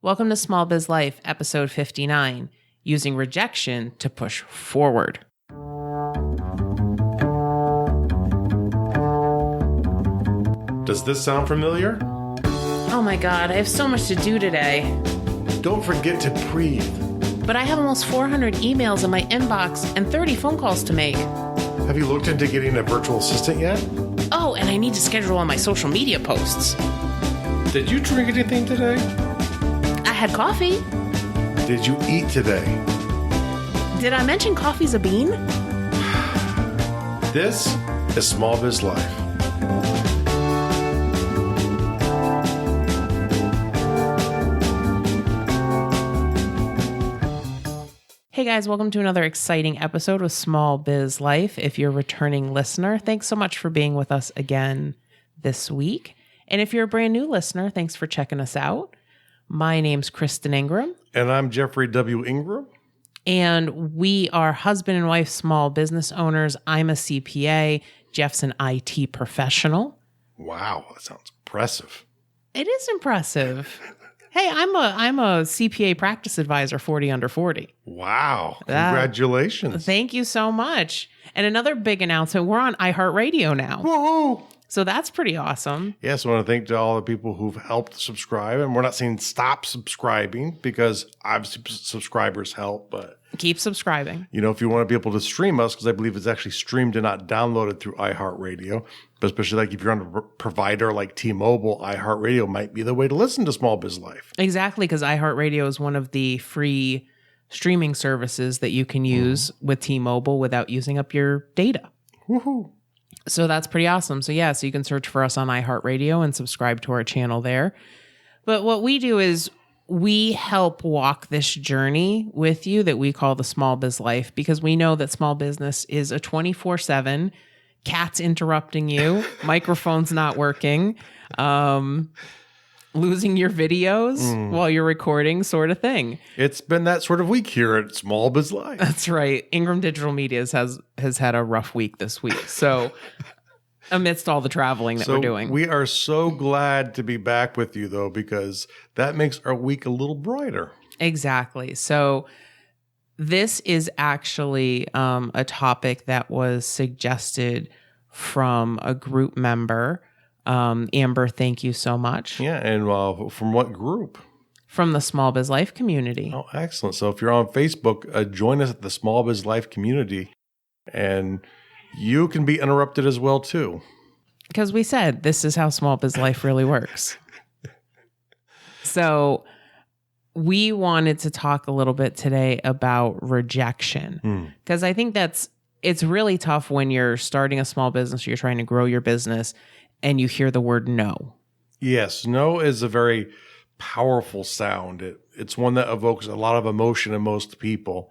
Welcome to Small Biz Life, episode 59, using rejection to push forward. Does this sound familiar? Oh my God, I have so much to do today. Don't forget to breathe. But I have almost 400 emails in my inbox and 30 phone calls to make. Have you looked into getting a virtual assistant yet? Oh, and I need to schedule all my social media posts. Did you drink anything today? I had coffee. Did you eat today? Did I mention coffee's a bean? This is Small Biz Life. Hey guys, welcome to another exciting episode of Small Biz Life. If you're a returning listener, thanks so much for being with us again this week. And if you're a brand new listener, thanks for checking us out. My name's Kristen Ingram. And I'm Jeffrey W. Ingram. And we are husband and wife small business owners. I'm a CPA. Jeff's an IT professional. Wow, that sounds impressive. It is impressive. Hey, I'm a CPA practice advisor, 40 under 40. Wow, congratulations. Thank you so much. And another big announcement, we're on iHeartRadio now. Whoa! So that's pretty awesome. Yes, I want to thank to all the people who've helped subscribe. And we're not saying stop subscribing because obviously subscribers help, but keep subscribing. You know, if you want to be able to stream us, because I believe it's actually streamed and not downloaded through iHeartRadio, but especially like if you're on a provider like T-Mobile, iHeartRadio might be the way to listen to Small Biz Life. Exactly, because iHeartRadio is one of the free streaming services that you can use with T-Mobile without using up your data. Woohoo! So that's pretty awesome. So yeah, so you can search for us on iHeartRadio and subscribe to our channel there. But what we do is we help walk this journey with you that we call the Small Biz Life, because we know that small business is a 24/7, cats interrupting you, microphones not working, losing your videos while you're recording sort of thing. It's been that sort of week here at Small Biz Life. That's right. Ingram Digital Media has had a rough week this week. So amidst all the traveling that we're doing. We are so glad to be back with you, though, because that makes our week a little brighter. Exactly. So this is actually a topic that was suggested from a group member. Amber, thank you so much. Yeah, and from what group? From the Small Biz Life community. Oh, excellent. So if you're on Facebook, join us at the Small Biz Life community, and you can be interrupted as well, too. Because we said this is how Small Biz Life really works. So we wanted to talk a little bit today about rejection, because I think it's really tough when you're starting a small business, or you're trying to grow your business, and you hear the word no. Yes, no is a very powerful sound. It's one that evokes a lot of emotion in most people.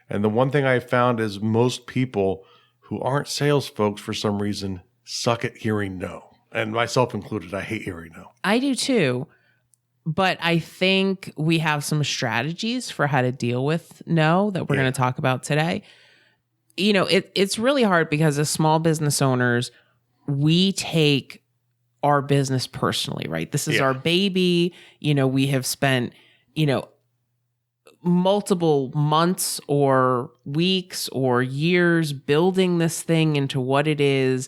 And the one thing I found is most people who aren't sales folks for some reason suck at hearing no. And myself included, I hate hearing no. I do too. But I think we have some strategies for how to deal with no that we're going to talk about today. You know, it's really hard because as small business owners, we take our business personally, right? This is our baby. You know, we have spent, multiple months or weeks or years building this thing into what it is.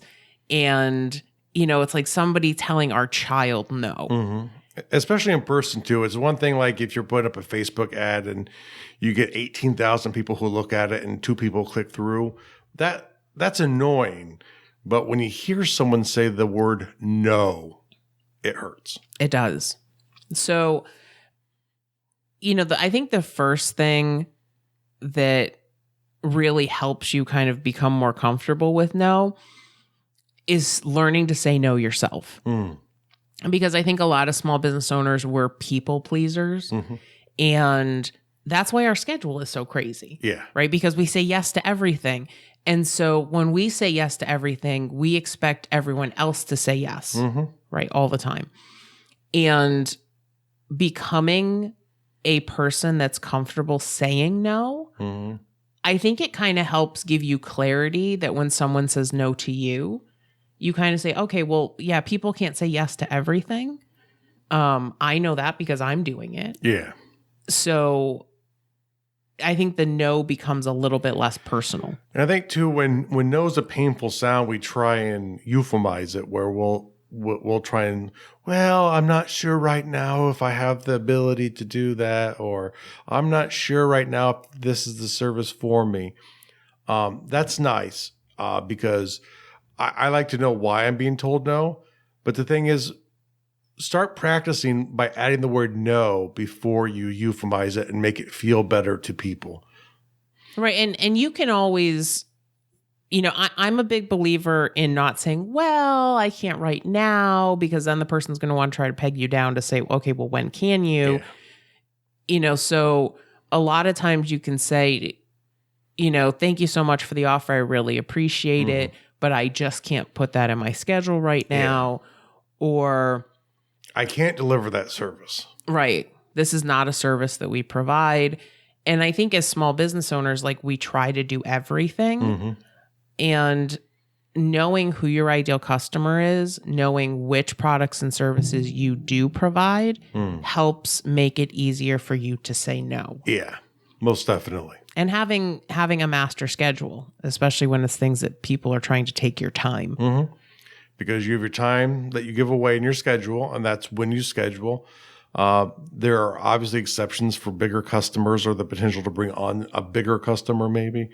And, it's like somebody telling our child no. Mm-hmm. Especially in person, too. It's one thing like if you're putting up a Facebook ad and you get 18,000 people who look at it and 2 people click through, that's annoying. But when you hear someone say the word no, it hurts. It does. So, I think the first thing that really helps you kind of become more comfortable with no is learning to say no yourself. Because I think a lot of small business owners were people pleasers. And that's why our schedule is so crazy. Yeah. Right? Because we say yes to everything. And so when we say yes to everything, we expect everyone else to say yes, right? All the time. And becoming a person that's comfortable saying no, I think it kind of helps give you clarity that when someone says no to you, you kind of say, okay, well, yeah, people can't say yes to everything. I know that because I'm doing it. Yeah. So I think the no becomes a little bit less personal. And I think too, when no is a painful sound, we try and euphemize it, where we'll try and, well, I'm not sure right now if I have the ability to do that, or I'm not sure right now if this is the service for me. That's nice because I like to know why I'm being told no. But the thing is, start practicing by adding the word no before you euphemize it and make it feel better to people. Right. And you can always, I'm a big believer in not saying, well, I can't right now, because then the person's going to want to try to peg you down to say, okay, well, when can you? Yeah. So a lot of times you can say, thank you so much for the offer. I really appreciate it, but I just can't put that in my schedule right now. Or I can't deliver that service. Right. This is not a service that we provide. And I think as small business owners, like, we try to do everything. And knowing who your ideal customer is, knowing which products and services you do provide helps make it easier for you to say no. Yeah, most definitely. And having a master schedule, especially when it's things that people are trying to take your time. Because you have your time that you give away in your schedule, and that's when you schedule. There are obviously exceptions for bigger customers or the potential to bring on a bigger customer maybe.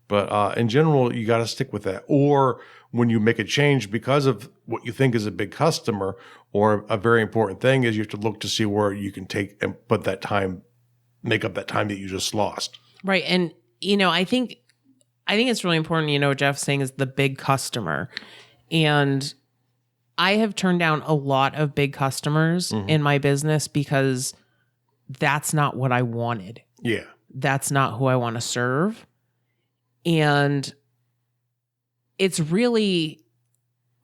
But in general, you got to stick with that. Or when you make a change because of what you think is a big customer or a very important thing, is you have to look to see where you can take and put that time, make up that time that you just lost. Right. And, I think it's really important, what Jeff's saying is the big customer. And I have turned down a lot of big customers in my business because that's not what I wanted. Yeah. That's not who I want to serve. And it's really,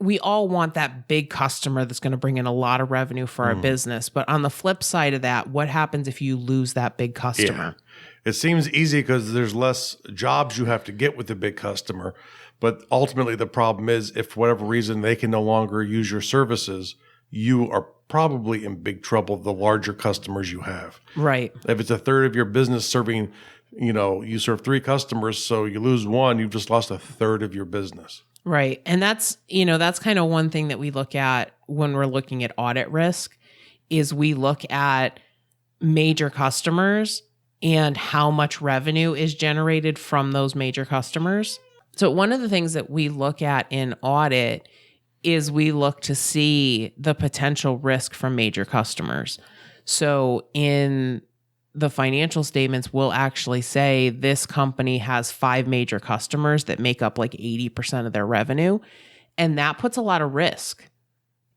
we all want that big customer that's going to bring in a lot of revenue for our business. But on the flip side of that, what happens if you lose that big customer? Yeah. It seems easy because there's less jobs you have to get with the big customer. But ultimately, the problem is, if for whatever reason they can no longer use your services, you are probably in big trouble the larger customers you have. Right. If it's a third of your business serving, you serve 3 customers, so you lose one, you've just lost a third of your business. Right. And that's kind of one thing that we look at when we're looking at audit risk, is we look at major customers and how much revenue is generated from those major customers. So one of the things that we look at in audit is we look to see the potential risk from major customers. So in the financial statements, we'll actually say this company has 5 major customers that make up like 80% of their revenue. And that puts a lot of risk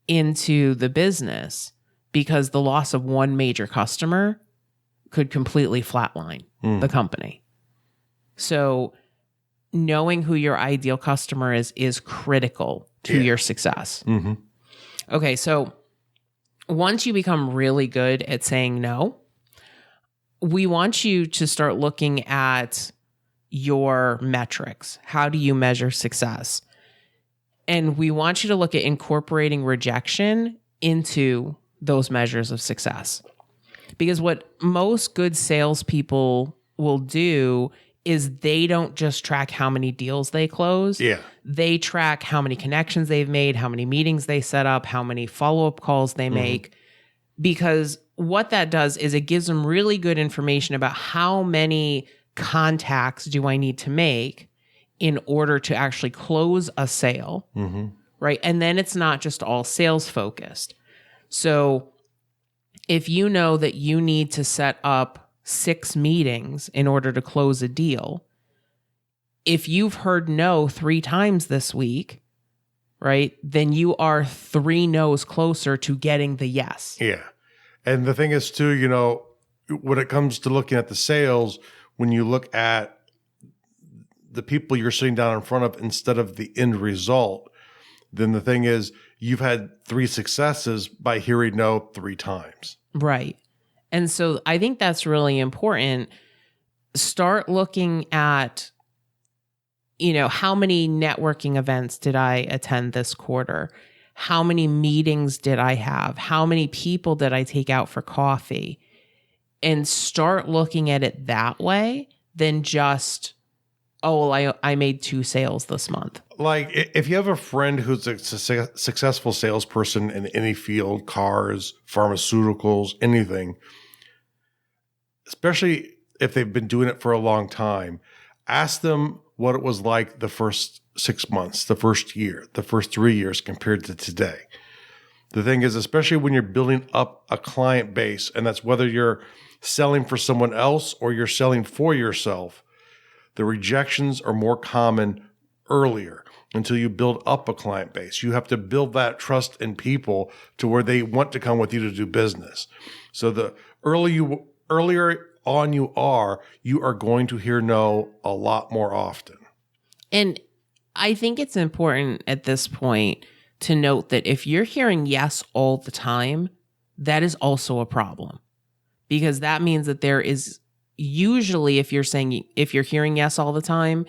into the business because the loss of one major customer could completely flatline the company. So knowing who your ideal customer is critical to your success. Okay, so once you become really good at saying no, we want you to start looking at your metrics. How do you measure success? And we want you to look at incorporating rejection into those measures of success. Because what most good salespeople will do is they don't just track how many deals they close. Yeah. They track how many connections they've made, how many meetings they set up, how many follow-up calls they make. Because what that does is it gives them really good information about how many contacts do I need to make in order to actually close a sale, right? And then it's not just all sales focused. So if you know that you need to set up 6 meetings in order to close a deal, if you've heard no 3 times this week, right, then you are 3 no's closer to getting the yes. Yeah. And the thing is too, when it comes to looking at the sales, when you look at the people you're sitting down in front of instead of the end result, then the thing is you've had 3 successes by hearing no 3 times. Right. And so I think that's really important. Start looking at, how many networking events did I attend this quarter? how many meetings did I have? How many people did I take out for coffee? And start looking at it that way than just, oh, well, I made 2 sales this month. Like if you have a friend who's a successful salesperson in any field, cars, pharmaceuticals, anything, especially if they've been doing it for a long time, ask them what it was like the first 6 months, the first year, the first 3 years compared to today. The thing is, especially when you're building up a client base, and that's whether you're selling for someone else or you're selling for yourself, the rejections are more common earlier until you build up a client base. You have to build that trust in people to where they want to come with you to do business. So the earlier on you are going to hear no a lot more often. And I think it's important at this point to note that if you're hearing yes all the time, that is also a problem, because that means that there is usually, if you're hearing yes all the time,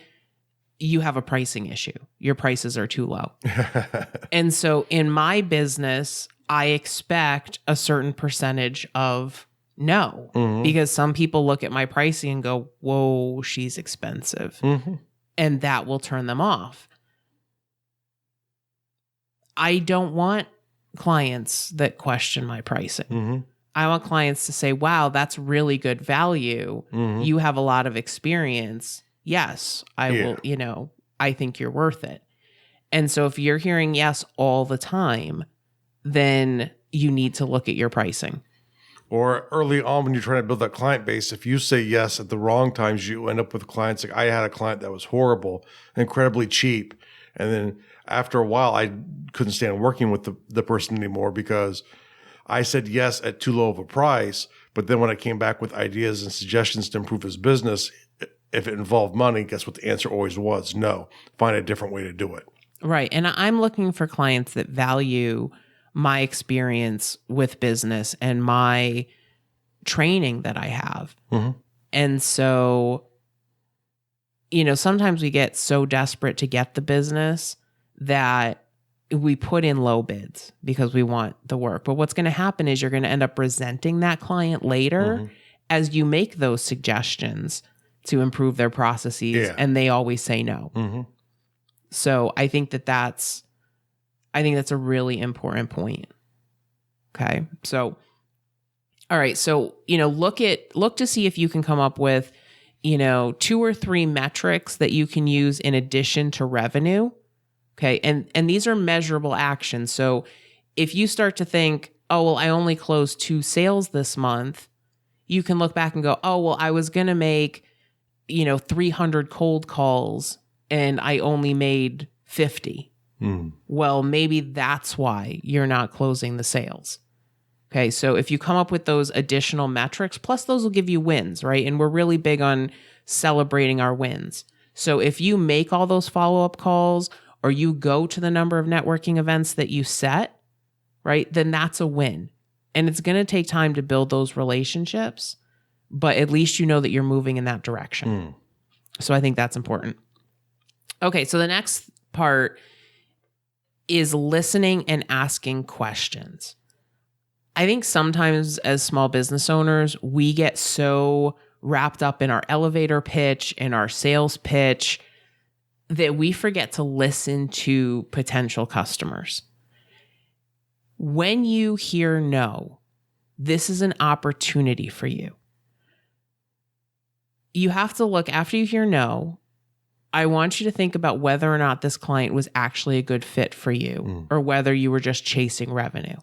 you have a pricing issue. Your prices are too low. And so in my business, I expect a certain percentage of no, because some people look at my pricing and go, whoa, she's expensive. And that will turn them off. I don't want clients that question my pricing. I want clients to say, wow, that's really good value. You have a lot of experience. Yes, I will, I think you're worth it. And so if you're hearing yes all the time, then you need to look at your pricing. Or early on when you're trying to build that client base, if you say yes at the wrong times, you end up with clients. Like I had a client that was horrible, incredibly cheap. And then after a while, I couldn't stand working with the person anymore because I said yes at too low of a price. But then when I came back with ideas and suggestions to improve his business, if it involved money, guess what the answer always was? No. Find a different way to do it. Right. And I'm looking for clients that value my experience with business and my training that I have. And so, sometimes we get so desperate to get the business that we put in low bids because we want the work. But what's going to happen is you're going to end up resenting that client later as you make those suggestions to improve their processes, and they always say no. So I think that's a really important point. Okay. So, all right. So, look to see if you can come up with, 2 or 3 metrics that you can use in addition to revenue. Okay. And these are measurable actions. So if you start to think, oh, well, I only closed 2 sales this month, you can look back and go, oh, well, I was going to make, 300 cold calls and I only made 50. Well, maybe that's why you're not closing the sales. Okay. So if you come up with those additional metrics, plus those will give you wins, right? And we're really big on celebrating our wins. So if you make all those follow-up calls or you go to the number of networking events that you set, right, then that's a win. And it's going to take time to build those relationships, but at least you know that you're moving in that direction. So I think that's important. Okay, so the next part is listening and asking questions. I think sometimes as small business owners, we get so wrapped up in our elevator pitch and our sales pitch that we forget to listen to potential customers. When you hear no, this is an opportunity for you. You have to look, after you hear no, I want you to think about whether or not this client was actually a good fit for you or whether you were just chasing revenue.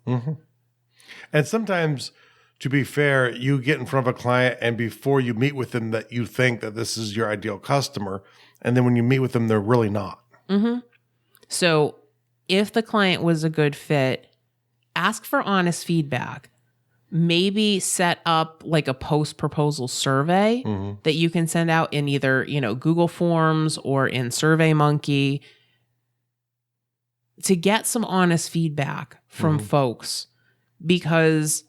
And sometimes, to be fair, you get in front of a client and before you meet with them that you think that this is your ideal customer. And then when you meet with them, they're really not. So if the client was a good fit, ask for honest feedback. Maybe set up like a post-proposal survey that you can send out in either, Google Forms or in SurveyMonkey to get some honest feedback from folks. Because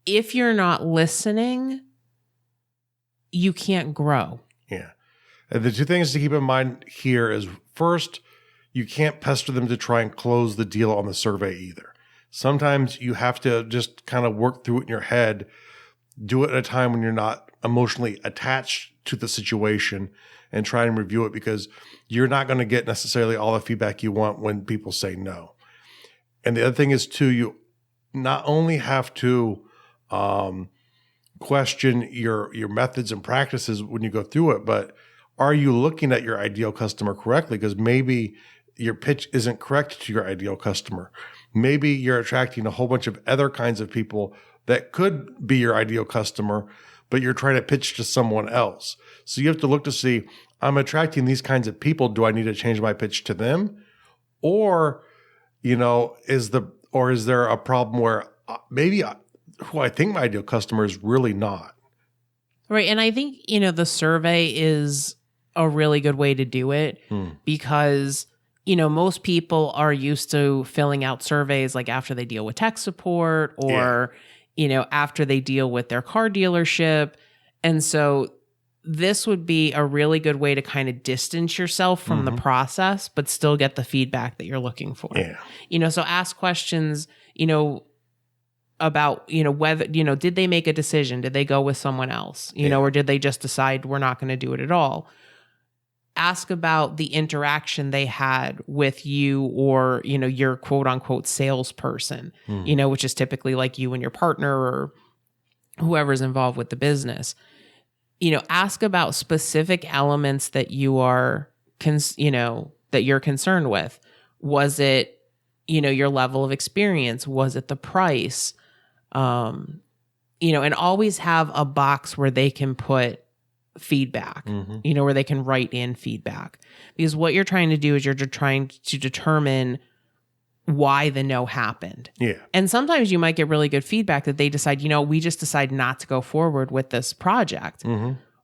if you're not listening, you can't grow. Yeah. And the 2 things to keep in mind here is first, you can't pester them to try and close the deal on the survey either. Sometimes you have to just kind of work through it in your head, do it at a time when you're not emotionally attached to the situation, and try and review it, because you're not going to get necessarily all the feedback you want when people say no. And the other thing is too, you not only have to question your methods and practices when you go through it, but are you looking at your ideal customer correctly? Because maybe your pitch isn't correct to your ideal customer. Maybe you're attracting a whole bunch of other kinds of people that could be your ideal customer, but you're trying to pitch to someone else. So you have to look to see, I'm attracting these kinds of people. Do I need to change my pitch to them? Or, is there a problem where maybe who I think my ideal customer is really not? Right. And I think, the survey is a really good way to do it because, most people are used to filling out surveys like after they deal with tech support or, after they deal with their car dealership. And so this would be a really good way to kind of distance yourself from the process, but still get the feedback that you're looking for. Yeah. So ask questions, about, whether, did they make a decision? Did they go with someone else? Or did they just decide we're not going to do it at all? Ask about the interaction they had with you or, your quote unquote salesperson, which is typically like you and your partner or whoever's involved with the business. Ask about specific elements that you are, that you're concerned with. Was it, your level of experience? Was it the price? And always have a box where they can put feedback, where they can write in feedback. Because what you're trying to do is you're trying to determine why the no happened. Yeah. And sometimes you might get really good feedback that they decide, we just decide not to go forward with this project.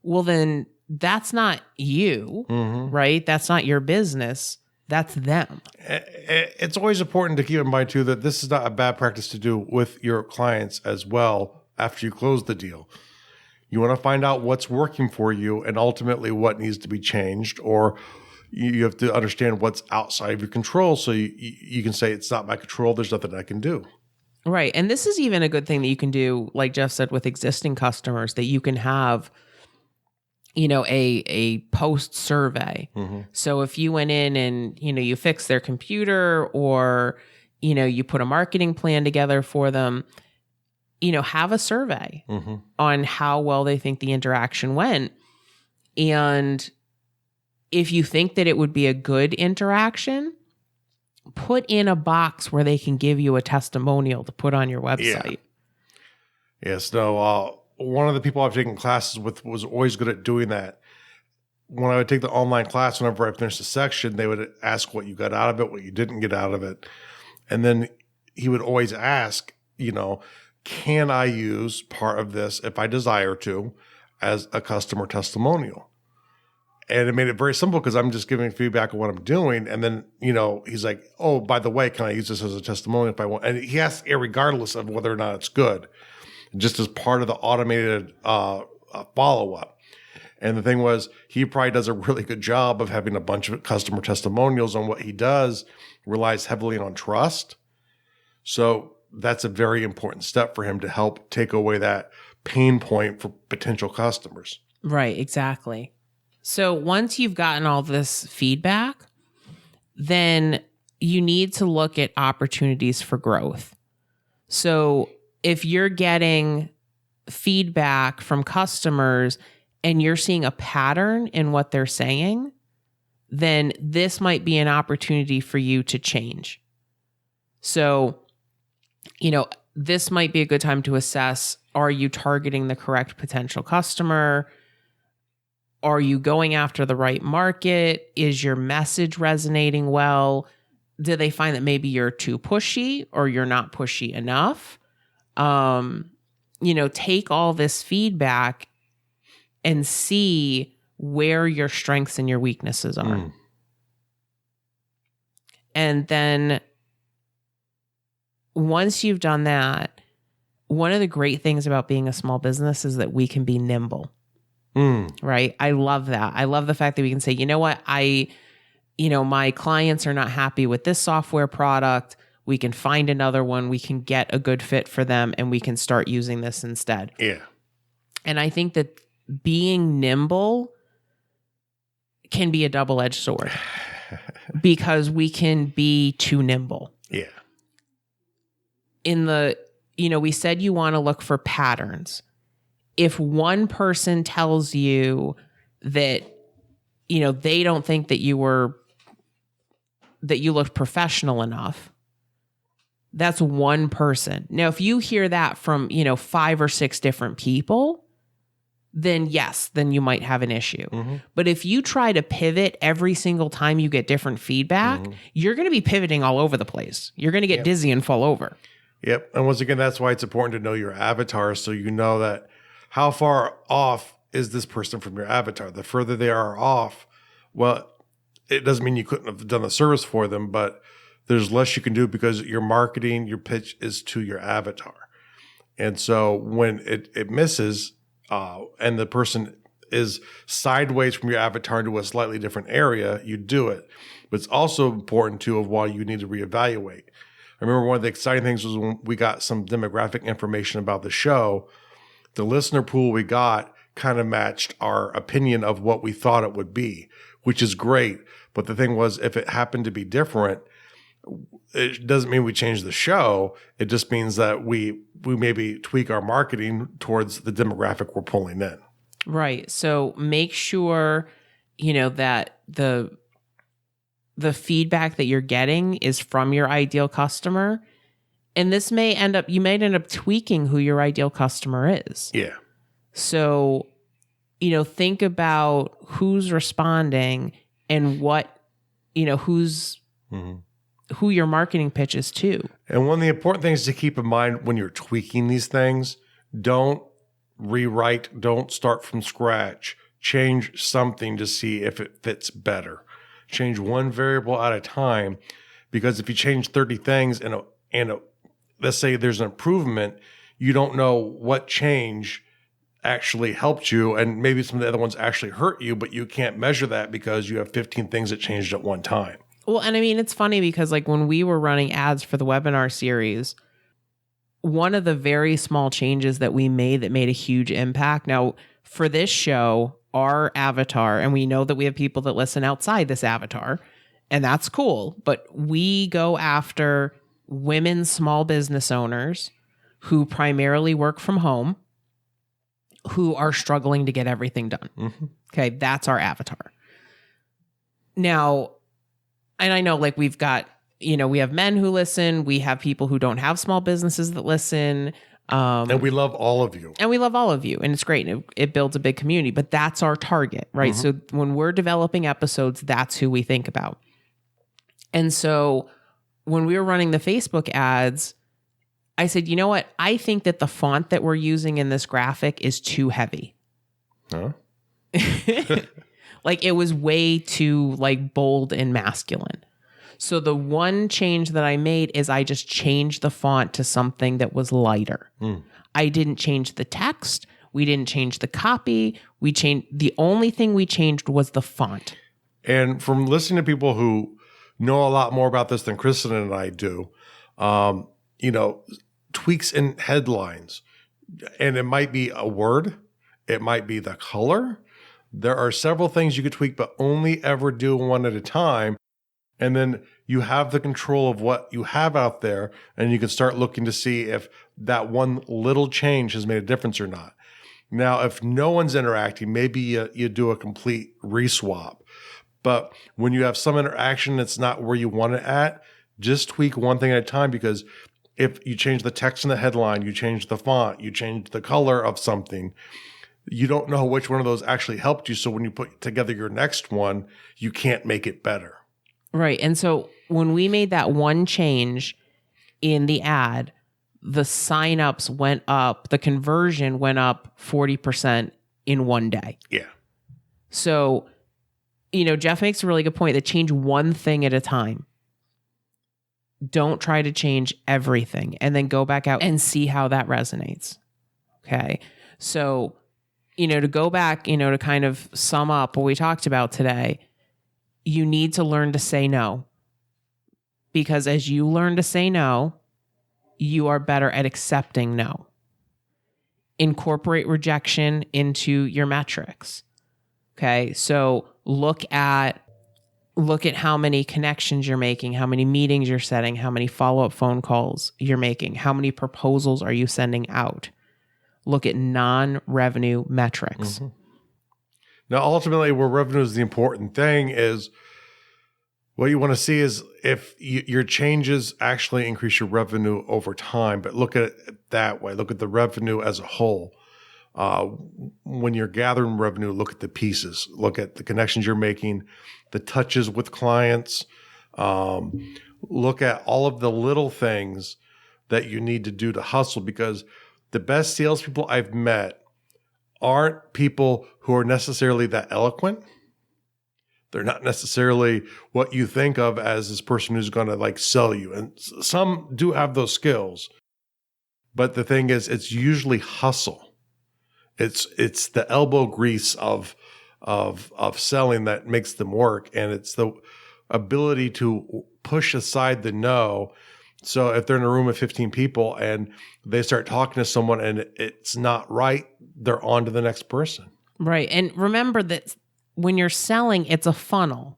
Well, then that's not you, right? That's not your business. That's them. It's always important to keep in mind, too, that this is not a bad practice to do with your clients as well after you close the deal. You want to find out what's working for you and ultimately what needs to be changed, or you have to understand what's outside of your control so you can say, it's not my control, there's nothing I can do. Right. And this is even a good thing that you can do, like Jeff said, with existing customers, that you can have a post survey. So if you went in and, you fixed their computer or, you put a marketing plan together for them, have a survey on how well they think the interaction went. And if you think that it would be a good interaction, put in a box where they can give you a testimonial to put on your website. Yes. No, one of the people I've taken classes with was always good at doing that. When I would take the online class, whenever I finished a section, they would ask what you got out of it, what you didn't get out of it. And then he would always ask, can I use part of this, if I desire to, as a customer testimonial? And it made it very simple because I'm just giving feedback on what I'm doing. And then, he's like, oh, by the way, can I use this as a testimonial if I want? And he asks regardless of whether or not it's good, just as part of the automated follow-up. And the thing was, he probably does a really good job of having a bunch of customer testimonials on what he does, relies heavily on trust. So that's a very important step for him to help take away that pain point for potential customers. Right, exactly. So once you've gotten all this feedback, then you need to look at opportunities for growth. So if you're getting feedback from customers and you're seeing a pattern in what they're saying, then this might be an opportunity for you to change. So, this might be a good time to assess, are you targeting the correct potential customer? Are you going after the right market? Is your message resonating well? Do they find that maybe you're too pushy or you're not pushy enough? Take all this feedback and see where your strengths and your weaknesses are. And then once you've done that, one of the great things about being a small business is that we can be nimble. Right? I love that. I love the fact that we can say, you know what? my clients are not happy with this software product. We can find another one. We can get a good fit for them and we can start using this instead. Yeah. And I think that being nimble can be a double-edged sword because we can be too nimble. Yeah. We said you want to look for patterns. If one person tells you that, they don't think that you looked professional enough, that's one person. Now, if you hear that from, 5 or 6 different people, then yes, then you might have an issue. Mm-hmm. But if you try to pivot every single time you get different feedback, you're going to be pivoting all over the place. You're going to get dizzy and fall over. Yep. And once again, that's why it's important to know your avatar so you know that how far off is this person from your avatar. The further they are off, well, it doesn't mean you couldn't have done the service for them, but there's less you can do because your marketing, your pitch is to your avatar. And so when it misses, and the person is sideways from your avatar into a slightly different area, you do it. But it's also important too of why you need to reevaluate. I remember one of the exciting things was when we got some demographic information about the show, the listener pool we got kind of matched our opinion of what we thought it would be, which is great. But the thing was, if it happened to be different, it doesn't mean we change the show. It just means that we maybe tweak our marketing towards the demographic we're pulling in. Right. So make sure, that the feedback that you're getting is from your ideal customer. And this you might end up tweaking who your ideal customer is. Yeah. So, think about who's responding and what, who's, who your marketing pitch is to. And one of the important things to keep in mind when you're tweaking these things, don't rewrite, don't start from scratch. Change something to see if it fits better. Change one variable at a time, because if you change 30 things and let's say there's an improvement, you don't know what change actually helped you, and maybe some of the other ones actually hurt you, but you can't measure that because you have 15 things that changed at one time. Well, and I mean, it's funny because when we were running ads for the webinar series, one of the very small changes that we made that made a huge impact. Now, for this show, our avatar, and we know that we have people that listen outside this avatar, and that's cool, but we go after women small business owners who primarily work from home, who are struggling to get everything done. Mm-hmm. Okay, that's our avatar. Now, and I know we've got, we have men who listen, we have people who don't have small businesses that listen. And we love all of you. And it's great. And it builds a big community, but that's our target, right? Mm-hmm. So when we're developing episodes, that's who we think about. And so when we were running the Facebook ads, I said, you know what? I think that the font that we're using in this graphic is too heavy. Huh? It was way too bold and masculine. So the one change that I made is I just changed the font to something that was lighter. I didn't change the text. We didn't change the copy. The only thing we changed was the font. And from listening to people who know a lot more about this than Kristen and I do, tweaks in headlines, and it might be a word, it might be the color. There are several things you could tweak, but only ever do one at a time. And then you have the control of what you have out there, and you can start looking to see if that one little change has made a difference or not. Now, if no one's interacting, maybe you do a complete reswap. But when you have some interaction that's not where you want it at, just tweak one thing at a time, because if you change the text in the headline, you change the font, you change the color of something, you don't know which one of those actually helped you. So when you put together your next one, you can't make it better. Right. And so when we made that one change in the ad, the signups went up, the conversion went up 40% in one day. Yeah. So, Jeff makes a really good point that change one thing at a time. Don't try to change everything, and then go back out and see how that resonates. Okay. So, to go back, to kind of sum up what we talked about today, you need to learn to say no. Because as you learn to say no, you are better at accepting no. Incorporate rejection into your metrics. Okay, so look at how many connections you're making, how many meetings you're setting, how many follow-up phone calls you're making, how many proposals are you sending out. Look at non-revenue metrics. Mm-hmm. Now, ultimately, where revenue is the important thing is what you want to see is if your changes actually increase your revenue over time, but look at it that way. Look at the revenue as a whole. When you're gathering revenue, look at the pieces, look at the connections you're making, the touches with clients, look at all of the little things that you need to do to hustle, because the best salespeople I've met aren't people who are necessarily that eloquent. They're not necessarily what you think of as this person who's going to like sell you. And some do have those skills. But the thing is, it's usually hustle. It's the elbow grease of selling that makes them work. And it's the ability to push aside the no. So if they're in a room of 15 people and they start talking to someone and it's not right, they're on to the next person. Right. And remember that when you're selling, it's a funnel.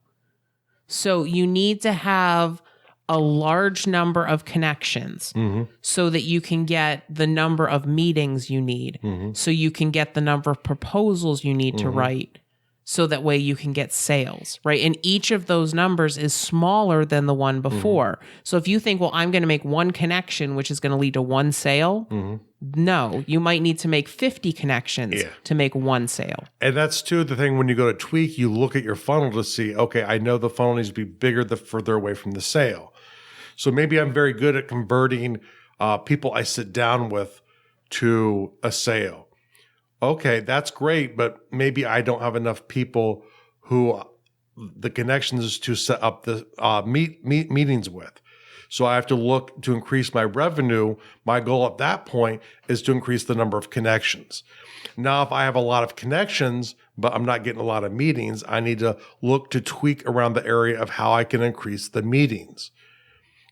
So you need to have a large number of connections so that you can get the number of meetings you need, so you can get the number of proposals you need to write, so that way you can get sales, right? And each of those numbers is smaller than the one before. So if you think, well, I'm going to make one connection, which is going to lead to one sale, no, you might need to make 50 connections to make one sale. And that's too the thing when you go to tweak, you look at your funnel to see, okay, I know the funnel needs to be bigger the further away from the sale. So maybe I'm very good at converting people I sit down with to a sale. Okay, that's great, but maybe I don't have enough people who the connections to set up the meetings with. So I have to look to increase my revenue. My goal at that point is to increase the number of connections. Now, if I have a lot of connections, but I'm not getting a lot of meetings, I need to look to tweak around the area of how I can increase the meetings.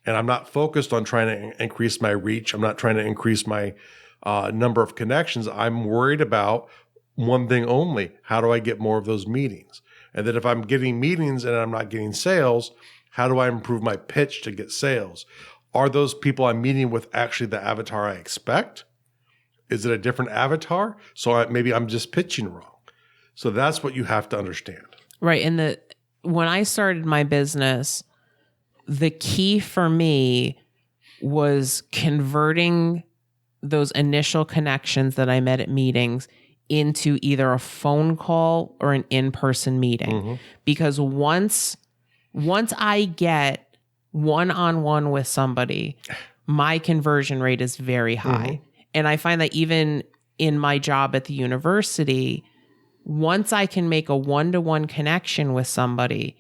And I'm not focused on trying to increase my reach. I'm not trying to increase my number of connections. I'm worried about one thing only. How do I get more of those meetings? And then if I'm getting meetings and I'm not getting sales, how do I improve my pitch to get sales? Are those people I'm meeting with actually the avatar I expect? Is it a different avatar? So maybe I'm just pitching wrong. So that's what you have to understand. Right. And when I started my business, the key for me was converting those initial connections that I met at meetings into either a phone call or an in-person meeting. Because once I get one-on-one with somebody, my conversion rate is very high. And I find that even in my job at the university, once I can make a one-to-one connection with somebody,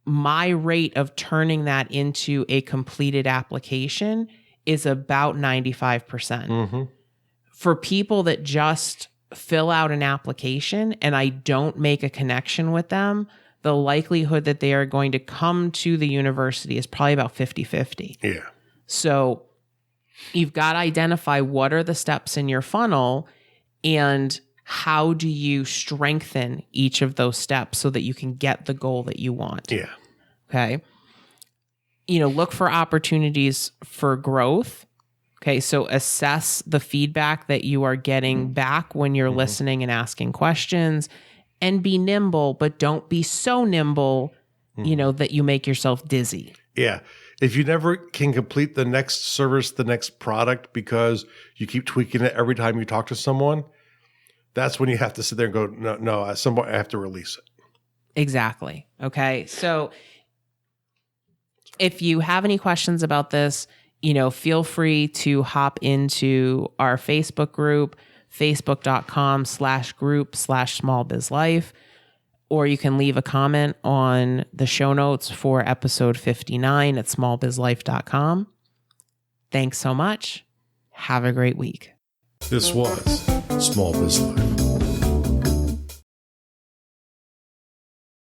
my rate of turning that into a completed application is about 95%. For people that just fill out an application and I don't make a connection with them, the likelihood that they are going to come to the university is probably about 50-50. Yeah. So you've got to identify what are the steps in your funnel and how do you strengthen each of those steps so that you can get the goal that you want. Yeah. Okay. Look for opportunities for growth. Okay. So assess the feedback that you are getting back when you're listening and asking questions, and be nimble, but don't be so nimble, that you make yourself dizzy. Yeah. If you never can complete the next service, the next product, because you keep tweaking it every time you talk to someone, that's when you have to sit there and go, no, at some point I have to release it. Exactly. Okay. So if you have any questions about this, feel free to hop into our Facebook group, facebook.com/group/smallbizlife, or you can leave a comment on the show notes for episode 59 at smallbizlife.com. Thanks so much. Have a great week. This was Small Biz Life.